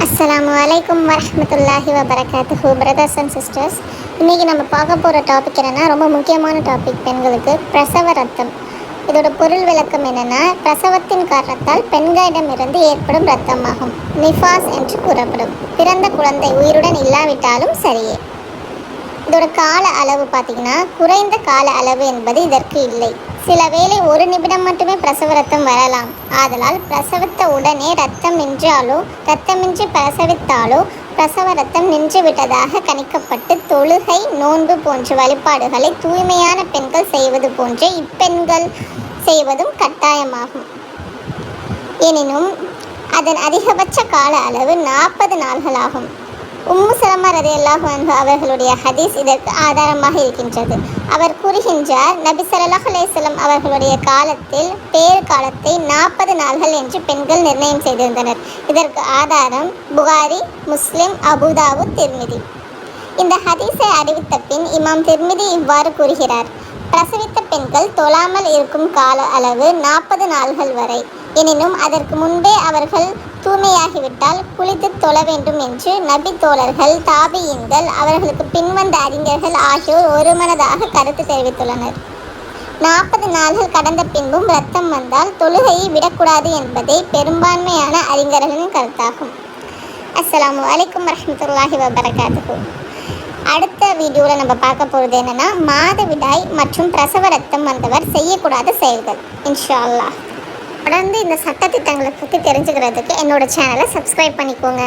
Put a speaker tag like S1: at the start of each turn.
S1: அஸ்ஸலாமு அலைக்கும் வரஹ்மத்துல்லாஹி வபரகாத்துஹு. பிரதர்ஸ் அண்ட் சிஸ்டர்ஸ், இன்றைக்கி நம்ம பார்க்க போகிற டாபிக் என்னென்னா ரொம்ப முக்கியமான டாபிக். பெண்களுக்கு பிரசவ ரத்தம். இதோட பொருள் விளக்கம் என்னென்னா, பிரசவத்தின் காரணத்தால் பெண்களிடமிருந்து ஏற்படும் இரத்தமாகும். நிஃபாஸ் என்று கூறப்படும். பிறந்த குழந்தை உயிருடன் இல்லாவிட்டாலும் சரியே. இதோட கால அளவு பார்த்திங்கன்னா, குறைந்த கால அளவு என்பது இதற்கு இல்லை. சில வேளை 1 நிமிடம் மட்டுமே பிரசவ ரத்தம் வரலாம். ஆதலால் பிரசவித்த உடனே ரத்தம் நின்றாலோ ரத்தமின்றி பிரசவித்தாலோ பிரசவ ரத்தம் நின்று விட்டதாக கணிக்கப்பட்டு தொழுகை, நோன்பு போன்ற வழிபாடுகளை தூய்மையான பெண்கள் செய்வது போன்றே இப்பெண்கள் செய்வதும் கட்டாயமாகும். எனினும் அதன் அதிகபட்ச கால அளவு 40 நாள்களாகும். உம்மு சலமா ரலியல்லாஹு அன்ஹா அவர்களுடைய ஹதீஸ் இதற்கு ஆதாரமாக இருக்கின்றது. அவர் கூறுகின்றார், நபி ஸல்லல்லாஹு அலைஹி வஸல்லம் அவர்களுடைய காலத்தில் பேர் காலத்தை 40 நாள்கள் என்று பெண்கள் நிர்ணயம் செய்திருந்தனர். இதற்கு ஆதாரம் புகாரி, முஸ்லிம், அபூதாவுத், திர்மிதி. இந்த ஹதீஸை அறிவித்த பின் இமாம் திர்மிதி இவ்வாறு கூறுகிறார், பிரசவித்த பெண்கள் தொழாமல் இருக்கும் கால அளவு 40 நாள்கள் வரை. எனினும் அதற்கு முன்பே அவர்கள் தூய்மையாகிவிட்டால் குளித்து தொழ வேண்டும் என்று நபி தோழர்கள், தாபியீன்கள், அவர்களுக்கு பின்வந்த அறிஞர்கள் ஆகியோர் ஒருமனதாக கருத்து தெரிவித்துள்ளனர். 40 நாள்கள் கடந்த பின்பும் இரத்தம் வந்தால் தொழுகையை விடக்கூடாது என்பதே பெரும்பான்மையான அறிஞர்களின் கருத்தாகும். அஸ்ஸலாமு அலைக்கும் வரஹ்மத்துல்லாஹி வபரகாத்துஹு. அடுத்த வீடியோவில் நம்ம பார்க்க போகிறது என்னென்னா, மாதவிடாய் மற்றும் பிரசவ ரத்தம் வந்தவர் செய்யக்கூடாத செயல்கள். இன்ஷா அல்லாஹ். தொடர்ந்து இந்த சட்டத்திட்டங்களை பற்றி தெரிஞ்சுக்கிறதுக்கு என்னோடய சேனலை சப்ஸ்கிரைப் பண்ணிக்கோங்க.